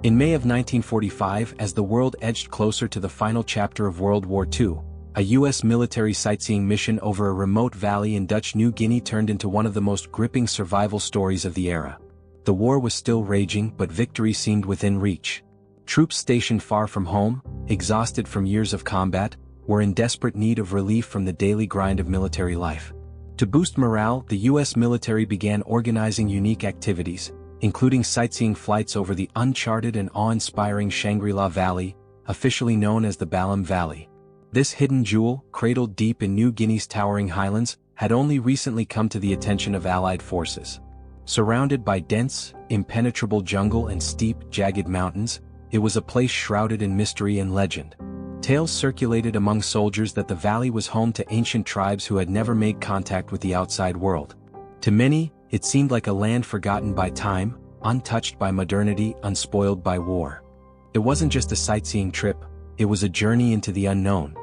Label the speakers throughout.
Speaker 1: In May of 1945, as the world edged closer to the final chapter of World War II, a U.S. military sightseeing mission over a remote valley in Dutch New Guinea turned into one of the most gripping survival stories of the era. The war was still raging, but victory seemed within reach. Troops stationed far from home, exhausted from years of combat, were in desperate need of relief from the daily grind of military life. To boost morale, the U.S. military began organizing unique activities, including sightseeing flights over the uncharted and awe-inspiring Shangri-La Valley, officially known as the Balam Valley. This hidden jewel, cradled deep in New Guinea's towering highlands, had only recently come to the attention of Allied forces. Surrounded by dense, impenetrable jungle and steep, jagged mountains, it was a place shrouded in mystery and legend. Tales circulated among soldiers that the valley was home to ancient tribes who had never made contact with the outside world. To many, it seemed like a land forgotten by time, untouched by modernity, unspoiled by war. It wasn't just a sightseeing trip, it was a journey into the unknown.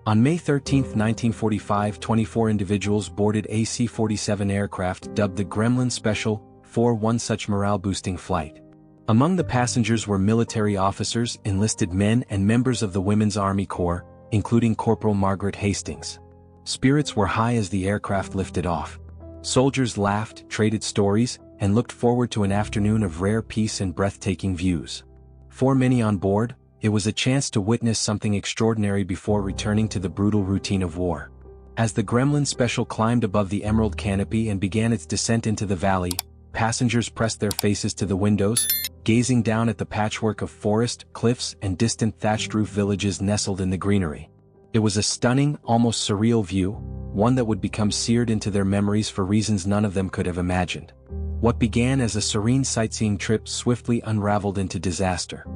Speaker 1: On May 13, 1945, 24 individuals boarded a C-47 aircraft dubbed the Gremlin Special for one such morale-boosting flight. Among the passengers were military officers, enlisted men and members of the Women's Army Corps, including Corporal Margaret Hastings. Spirits were high as the aircraft lifted off. Soldiers laughed, traded stories, and looked forward to an afternoon of rare peace and breathtaking views. For many on board, it was a chance to witness something extraordinary before returning to the brutal routine of war. As the Gremlin Special climbed above the emerald canopy and began its descent into the valley, passengers pressed their faces to the windows, gazing down at the patchwork of forest, cliffs, and distant thatched roof villages nestled in the greenery. It was a stunning, almost surreal view, one that would become seared into their memories for reasons none of them could have imagined. What began as a serene sightseeing trip swiftly unraveled into disaster.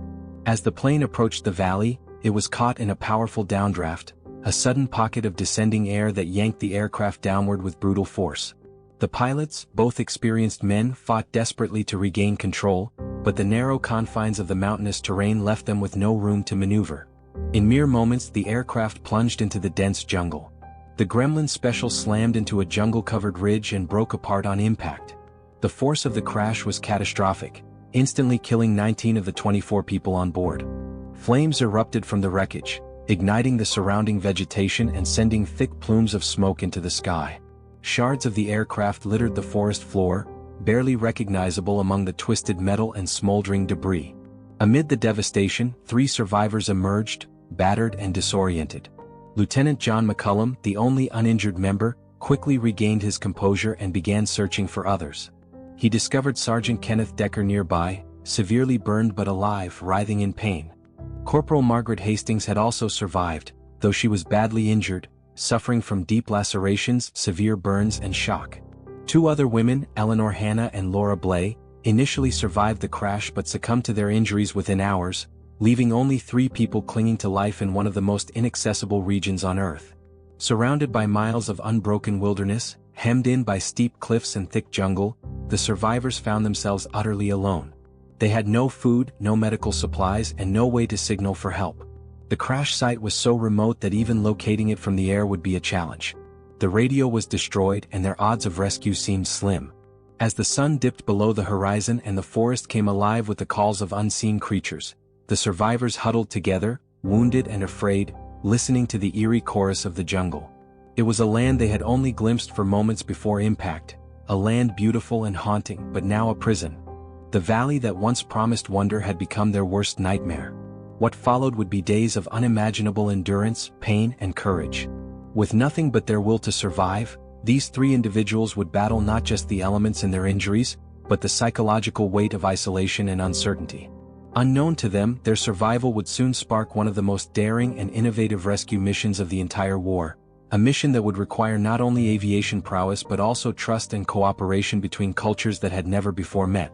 Speaker 1: As the plane approached the valley, it was caught in a powerful downdraft, a sudden pocket of descending air that yanked the aircraft downward with brutal force. The pilots, both experienced men, fought desperately to regain control, but the narrow confines of the mountainous terrain left them with no room to maneuver. In mere moments, the aircraft plunged into the dense jungle. The Gremlin Special slammed into a jungle-covered ridge and broke apart on impact. The force of the crash was catastrophic, instantly killing 19 of the 24 people on board. Flames erupted from the wreckage, igniting the surrounding vegetation and sending thick plumes of smoke into the sky. Shards of the aircraft littered the forest floor, barely recognizable among the twisted metal and smoldering debris. Amid the devastation, 3 survivors emerged, battered and disoriented. Lieutenant John McCollum, the only uninjured member, quickly regained his composure and began searching for others. He discovered Sergeant Kenneth Decker nearby, severely burned but alive, writhing in pain. Corporal Margaret Hastings had also survived, though she was badly injured, suffering from deep lacerations, severe burns and shock. 2 other women, Eleanor Hannah and Laura Blay, initially survived the crash but succumbed to their injuries within hours, leaving only 3 people clinging to life in one of the most inaccessible regions on Earth. Surrounded by miles of unbroken wilderness, hemmed in by steep cliffs and thick jungle, the survivors found themselves utterly alone. They had no food, no medical supplies, and no way to signal for help. The crash site was so remote that even locating it from the air would be a challenge. The radio was destroyed and their odds of rescue seemed slim. As the sun dipped below the horizon and the forest came alive with the calls of unseen creatures, the survivors huddled together, wounded and afraid, listening to the eerie chorus of the jungle. It was a land they had only glimpsed for moments before impact, a land beautiful and haunting but now a prison. The valley that once promised wonder had become their worst nightmare. What followed would be days of unimaginable endurance, pain and courage. With nothing but their will to survive, these 3 individuals would battle not just the elements and their injuries, but the psychological weight of isolation and uncertainty. Unknown to them, their survival would soon spark one of the most daring and innovative rescue missions of the entire war. A mission that would require not only aviation prowess but also trust and cooperation between cultures that had never before met.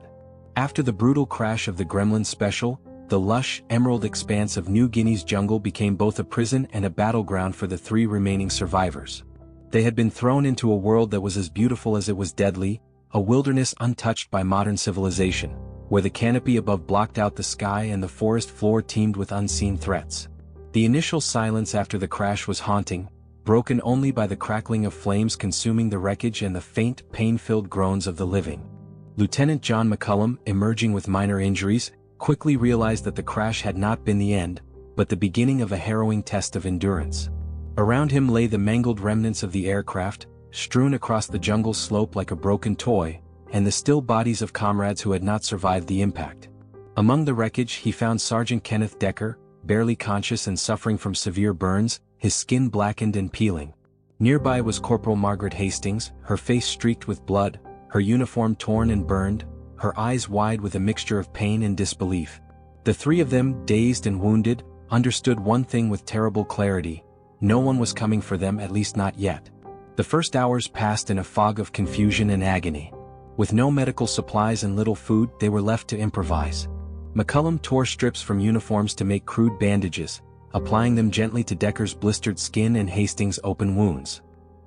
Speaker 1: After the brutal crash of the Gremlin Special, the lush, emerald expanse of New Guinea's jungle became both a prison and a battleground for the 3 remaining survivors. They had been thrown into a world that was as beautiful as it was deadly, a wilderness untouched by modern civilization, where the canopy above blocked out the sky and the forest floor teemed with unseen threats. The initial silence after the crash was haunting, broken only by the crackling of flames consuming the wreckage and the faint, pain-filled groans of the living. Lieutenant John McCollum, emerging with minor injuries, quickly realized that the crash had not been the end, but the beginning of a harrowing test of endurance. Around him lay the mangled remnants of the aircraft, strewn across the jungle slope like a broken toy, and the still bodies of comrades who had not survived the impact. Among the wreckage he found Sergeant Kenneth Decker, barely conscious and suffering from severe burns, his skin blackened and peeling. Nearby was Corporal Margaret Hastings, her face streaked with blood, her uniform torn and burned, her eyes wide with a mixture of pain and disbelief. The three of them, dazed and wounded, understood one thing with terrible clarity: no one was coming for them, at least not yet. The first hours passed in a fog of confusion and agony. With no medical supplies and little food, they were left to improvise. McCollum tore strips from uniforms to make crude bandages, applying them gently to Decker's blistered skin and Hastings' open wounds.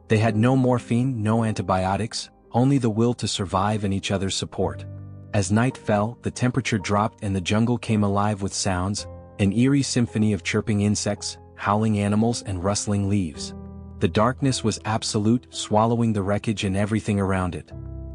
Speaker 1: They had no morphine, no antibiotics, only the will to survive and each other's support. As night fell, the temperature dropped and the jungle came alive with sounds, an eerie symphony of chirping insects, howling animals and rustling leaves. The darkness was absolute, swallowing the wreckage and everything around it.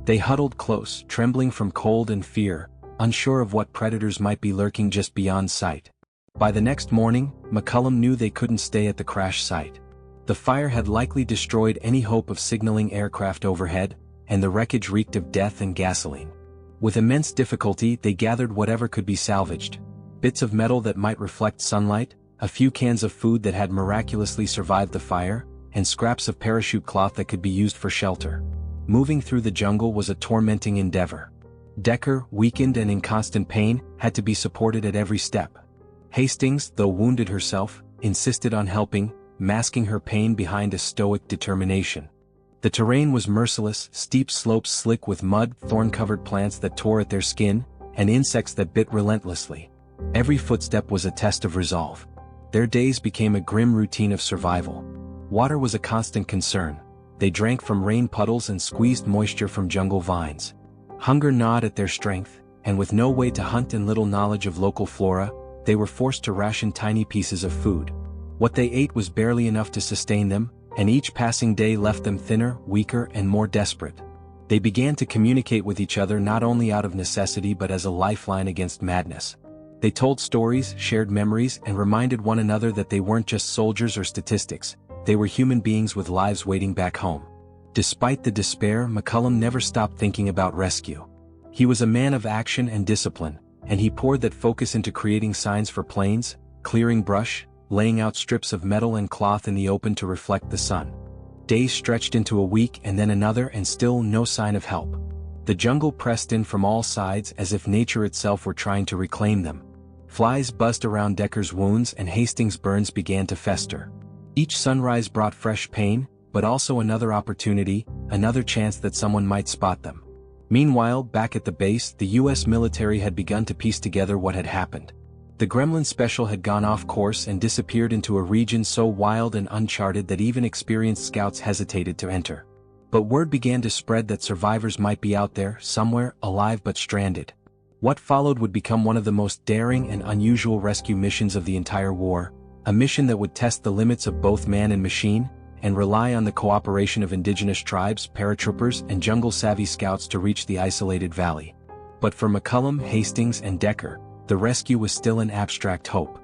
Speaker 1: They huddled close, trembling from cold and fear, unsure of what predators might be lurking just beyond sight. By the next morning, McCollum knew they couldn't stay at the crash site. The fire had likely destroyed any hope of signaling aircraft overhead, and the wreckage reeked of death and gasoline. With immense difficulty, they gathered whatever could be salvaged: bits of metal that might reflect sunlight, a few cans of food that had miraculously survived the fire, and scraps of parachute cloth that could be used for shelter. Moving through the jungle was a tormenting endeavor. Decker, weakened and in constant pain, had to be supported at every step. Hastings, though wounded herself, insisted on helping, masking her pain behind a stoic determination. The terrain was merciless: steep slopes slick with mud, thorn-covered plants that tore at their skin, and insects that bit relentlessly. Every footstep was a test of resolve. Their days became a grim routine of survival. Water was a constant concern. They drank from rain puddles and squeezed moisture from jungle vines. Hunger gnawed at their strength, and with no way to hunt and little knowledge of local flora, they were forced to ration tiny pieces of food. What they ate was barely enough to sustain them, and each passing day left them thinner, weaker, and more desperate. They began to communicate with each other not only out of necessity but as a lifeline against madness. They told stories, shared memories, and reminded one another that they weren't just soldiers or statistics. They were human beings with lives waiting back home. Despite the despair, McCollum never stopped thinking about rescue. He was a man of action and discipline, and he poured that focus into creating signs for planes, clearing brush, laying out strips of metal and cloth in the open to reflect the sun. Days stretched into a week and then another, and still no sign of help. The jungle pressed in from all sides as if nature itself were trying to reclaim them. Flies buzzed around Decker's wounds and Hastings' burns began to fester. Each sunrise brought fresh pain, but also another opportunity, another chance that someone might spot them. Meanwhile, back at the base, the U.S. military had begun to piece together what had happened. The Gremlin Special had gone off course and disappeared into a region so wild and uncharted that even experienced scouts hesitated to enter. But word began to spread that survivors might be out there, somewhere, alive but stranded. What followed would become one of the most daring and unusual rescue missions of the entire war, a mission that would test the limits of both man and machine, and rely on the cooperation of indigenous tribes, paratroopers, and jungle-savvy scouts to reach the isolated valley. But for McCollum, Hastings, and Decker, the rescue was still an abstract hope.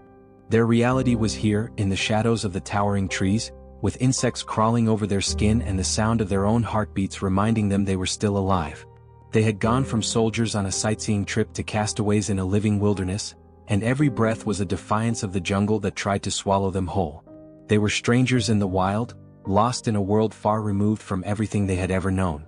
Speaker 1: Their reality was here, in the shadows of the towering trees, with insects crawling over their skin and the sound of their own heartbeats reminding them they were still alive. They had gone from soldiers on a sightseeing trip to castaways in a living wilderness, and every breath was a defiance of the jungle that tried to swallow them whole. They were strangers in the wild, lost in a world far removed from everything they had ever known.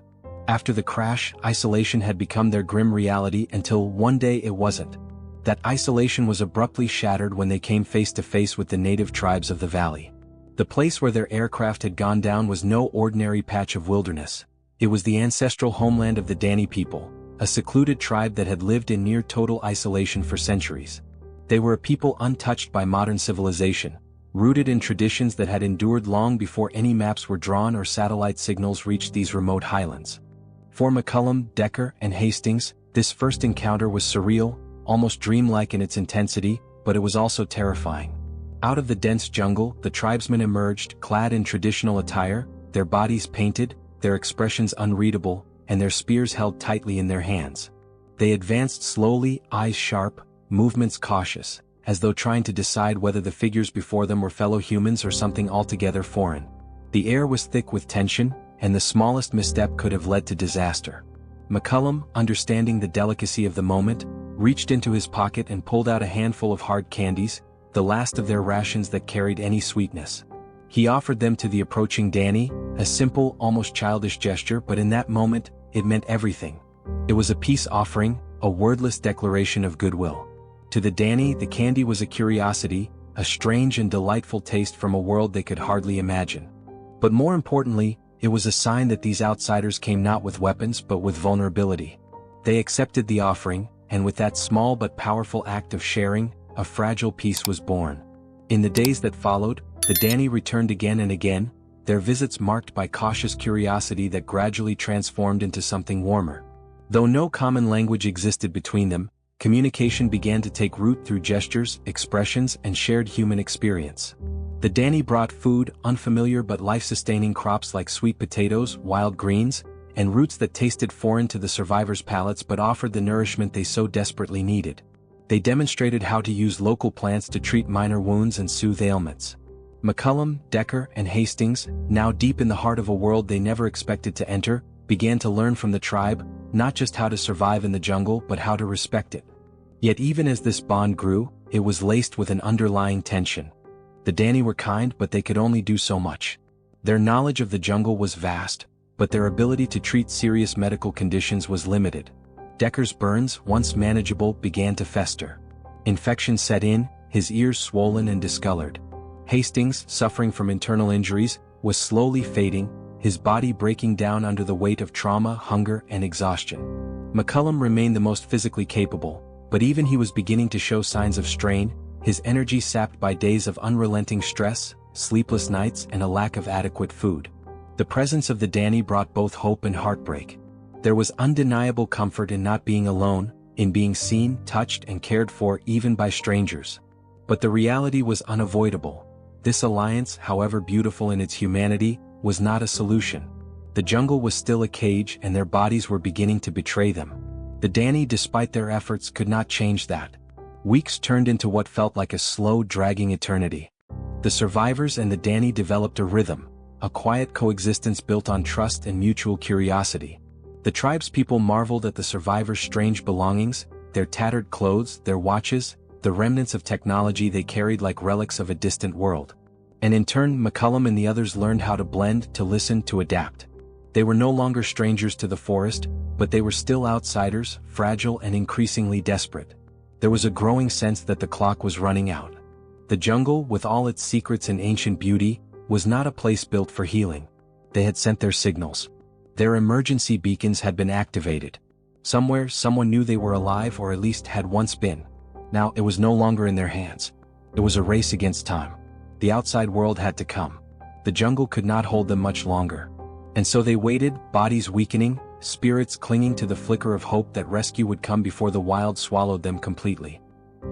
Speaker 1: After the crash, isolation had become their grim reality until one day it wasn't. That isolation was abruptly shattered when they came face to face with the native tribes of the valley. The place where their aircraft had gone down was no ordinary patch of wilderness. It was the ancestral homeland of the Dani people, a secluded tribe that had lived in near total isolation for centuries. They were a people untouched by modern civilization, rooted in traditions that had endured long before any maps were drawn or satellite signals reached these remote highlands. For McCollum, Decker, and Hastings, this first encounter was surreal, almost dreamlike in its intensity, but it was also terrifying. Out of the dense jungle, the tribesmen emerged, clad in traditional attire, their bodies painted, their expressions unreadable, and their spears held tightly in their hands. They advanced slowly, eyes sharp, movements cautious, as though trying to decide whether the figures before them were fellow humans or something altogether foreign. The air was thick with tension, and the smallest misstep could have led to disaster. McCollum, understanding the delicacy of the moment, reached into his pocket and pulled out a handful of hard candies, the last of their rations that carried any sweetness. He offered them to the approaching Dani, a simple, almost childish gesture, but in that moment, it meant everything. It was a peace offering, a wordless declaration of goodwill. To the Dani, the candy was a curiosity, a strange and delightful taste from a world they could hardly imagine. But more importantly, it was a sign that these outsiders came not with weapons but with vulnerability. They accepted the offering, and with that small but powerful act of sharing, a fragile peace was born. In the days that followed, the Dani returned again and again, their visits marked by cautious curiosity that gradually transformed into something warmer. Though no common language existed between them, communication began to take root through gestures, expressions, and shared human experience. The Dani brought food, unfamiliar but life-sustaining crops like sweet potatoes, wild greens, and roots that tasted foreign to the survivors' palates but offered the nourishment they so desperately needed. They demonstrated how to use local plants to treat minor wounds and soothe ailments. McCollum, Decker, and Hastings, now deep in the heart of a world they never expected to enter, began to learn from the tribe, not just how to survive in the jungle but how to respect it. Yet even as this bond grew, it was laced with an underlying tension. The Dani were kind, but they could only do so much. Their knowledge of the jungle was vast, but their ability to treat serious medical conditions was limited. Decker's burns, once manageable, began to fester. Infection set in, his ears swollen and discolored. Hastings, suffering from internal injuries, was slowly fading, his body breaking down under the weight of trauma, hunger, and exhaustion. McCollum remained the most physically capable, but even he was beginning to show signs of strain, his energy sapped by days of unrelenting stress, sleepless nights, and a lack of adequate food. The presence of the Dani brought both hope and heartbreak. There was undeniable comfort in not being alone, in being seen, touched, and cared for even by strangers. But the reality was unavoidable. This alliance, however beautiful in its humanity, was not a solution. The jungle was still a cage and their bodies were beginning to betray them. The Dani, despite their efforts, could not change that. Weeks turned into what felt like a slow, dragging eternity. The survivors and the Dani developed a rhythm, a quiet coexistence built on trust and mutual curiosity. The tribespeople marveled at the survivors' strange belongings, their tattered clothes, their watches, the remnants of technology they carried like relics of a distant world. And in turn, McCollum and the others learned how to blend, to listen, to adapt. They were no longer strangers to the forest, but they were still outsiders, fragile and increasingly desperate. There was a growing sense that the clock was running out. The jungle, with all its secrets and ancient beauty, was not a place built for healing. They had sent their signals. Their emergency beacons had been activated. Somewhere, someone knew they were alive, or at least had once been. Now, it was no longer in their hands. It was a race against time. The outside world had to come. The jungle could not hold them much longer. And so they waited, bodies weakening, spirits clinging to the flicker of hope that rescue would come before the wild swallowed them completely.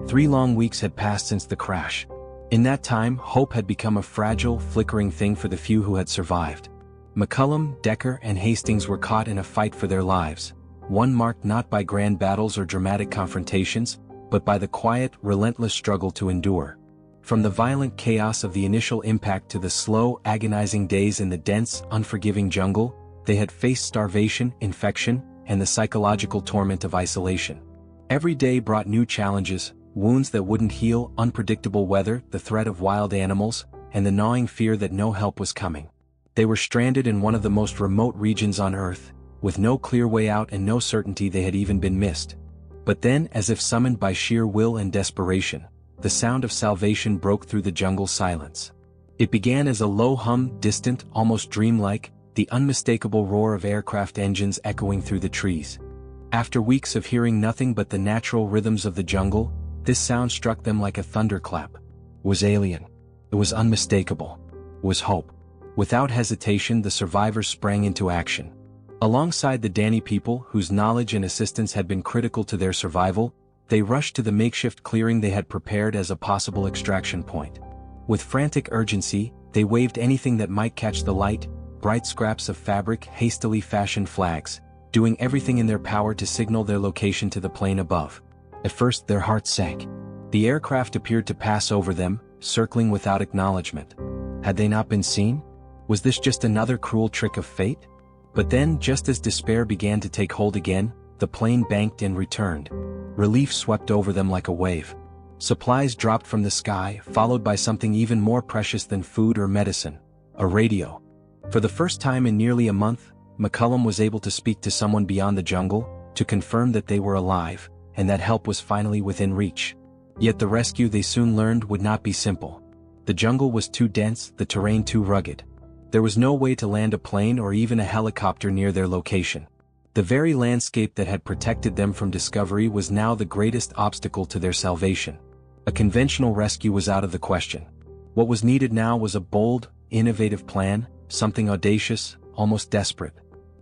Speaker 1: 3 long weeks had passed since the crash. In that time, hope had become a fragile, flickering thing for the few who had survived. McCollum, Decker, and Hastings were caught in a fight for their lives, one marked not by grand battles or dramatic confrontations, but by the quiet, relentless struggle to endure. From the violent chaos of the initial impact to the slow, agonizing days in the dense, unforgiving jungle, they had faced starvation, infection, and the psychological torment of isolation. Every day brought new challenges, wounds that wouldn't heal, unpredictable weather, the threat of wild animals, and the gnawing fear that no help was coming. They were stranded in one of the most remote regions on Earth, with no clear way out and no certainty they had even been missed. But then, as if summoned by sheer will and desperation, the sound of salvation broke through the jungle silence. It began as a low hum, distant, almost dreamlike, the unmistakable roar of aircraft engines echoing through the trees. After weeks of hearing nothing but the natural rhythms of the jungle, this sound struck them like a thunderclap. It was alien. It was unmistakable. It was hope. Without hesitation, the survivors sprang into action. Alongside the Dani people, whose knowledge and assistance had been critical to their survival, they rushed to the makeshift clearing they had prepared as a possible extraction point. With frantic urgency, they waved anything that might catch the light, bright scraps of fabric, hastily fashioned flags, doing everything in their power to signal their location to the plane above. At first their hearts sank. The aircraft appeared to pass over them, circling without acknowledgement. Had they not been seen? Was this just another cruel trick of fate? But then, just as despair began to take hold again, the plane banked and returned. Relief swept over them like a wave. Supplies dropped from the sky, followed by something even more precious than food or medicine: a radio. For the first time in nearly a month, McCollum was able to speak to someone beyond the jungle, to confirm that they were alive, and that help was finally within reach. Yet the rescue, they soon learned, would not be simple. The jungle was too dense, the terrain too rugged. There was no way to land a plane or even a helicopter near their location. The very landscape that had protected them from discovery was now the greatest obstacle to their salvation. A conventional rescue was out of the question. What was needed now was a bold, innovative plan, something audacious, almost desperate.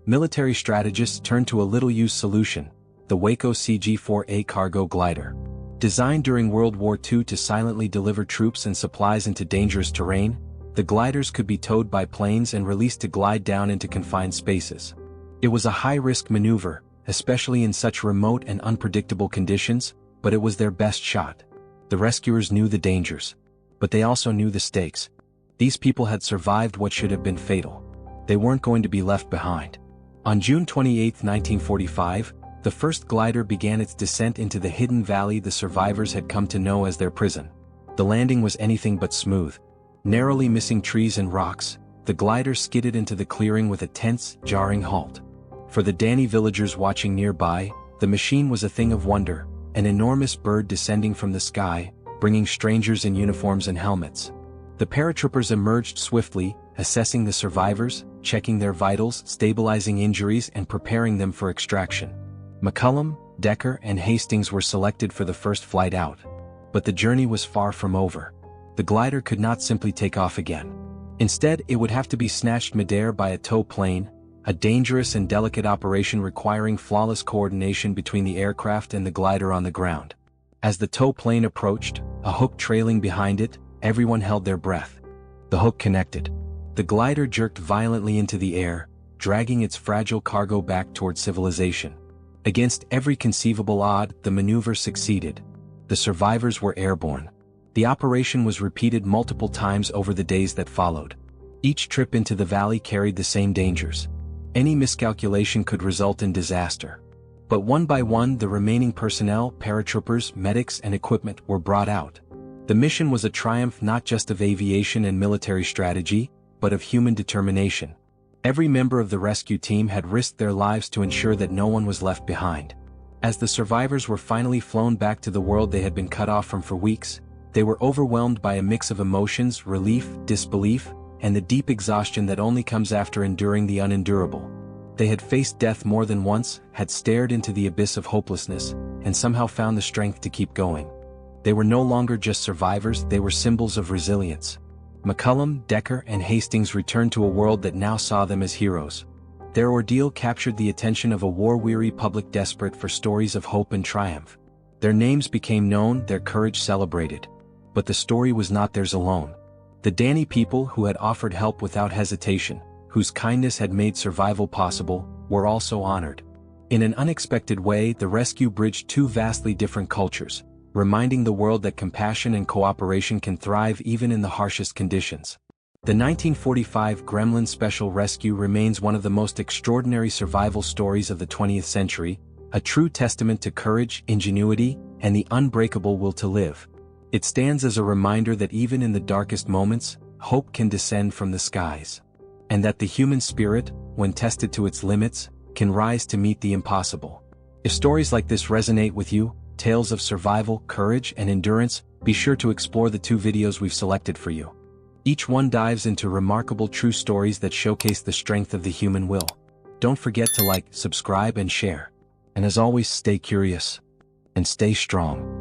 Speaker 1: Military strategists turned to a little-used solution: the Waco CG-4A cargo glider. Designed during World War II to silently deliver troops and supplies into dangerous terrain, the gliders could be towed by planes and released to glide down into confined spaces. It was a high-risk maneuver, especially in such remote and unpredictable conditions, but it was their best shot. The rescuers knew the dangers, but they also knew the stakes. These people had survived what should have been fatal. They weren't going to be left behind. On June 28, 1945, the first glider began its descent into the hidden valley the survivors had come to know as their prison. The landing was anything but smooth. Narrowly missing trees and rocks, the glider skidded into the clearing with a tense, jarring halt. For the Dani villagers watching nearby, the machine was a thing of wonder, an enormous bird descending from the sky, bringing strangers in uniforms and helmets. The paratroopers emerged swiftly, assessing the survivors, checking their vitals, stabilizing injuries, and preparing them for extraction. McCollum, Decker, and Hastings were selected for the first flight out. But the journey was far from over. The glider could not simply take off again. Instead, it would have to be snatched midair by a tow plane, a dangerous and delicate operation requiring flawless coordination between the aircraft and the glider on the ground. As the tow plane approached, a hook trailing behind it, everyone held their breath. The hook connected. The glider jerked violently into the air, dragging its fragile cargo back toward civilization. Against every conceivable odd, the maneuver succeeded. The survivors were airborne. The operation was repeated multiple times over the days that followed. Each trip into the valley carried the same dangers. Any miscalculation could result in disaster. But one by one, the remaining personnel, paratroopers, medics, and equipment were brought out. The mission was a triumph not just of aviation and military strategy, but of human determination. Every member of the rescue team had risked their lives to ensure that no one was left behind. As the survivors were finally flown back to the world they had been cut off from for weeks, they were overwhelmed by a mix of emotions: relief, disbelief, and the deep exhaustion that only comes after enduring the unendurable. They had faced death more than once, had stared into the abyss of hopelessness, and somehow found the strength to keep going. They were no longer just survivors, they were symbols of resilience. McCollum, Decker, and Hastings returned to a world that now saw them as heroes. Their ordeal captured the attention of a war-weary public desperate for stories of hope and triumph. Their names became known, their courage celebrated. But the story was not theirs alone. The Dani people, who had offered help without hesitation, whose kindness had made survival possible, were also honored. In an unexpected way, the rescue bridged two vastly different cultures, reminding the world that compassion and cooperation can thrive even in the harshest conditions. The 1945 Gremlin Special rescue remains one of the most extraordinary survival stories of the 20th century, a true testament to courage, ingenuity, and the unbreakable will to live. It stands as a reminder that even in the darkest moments, hope can descend from the skies. And that the human spirit, when tested to its limits, can rise to meet the impossible. If stories like this resonate with you, tales of survival, courage, and endurance, be sure to explore the two videos we've selected for you. Each one dives into remarkable true stories that showcase the strength of the human will. Don't forget to like, subscribe, and share. And as always, stay curious and stay strong.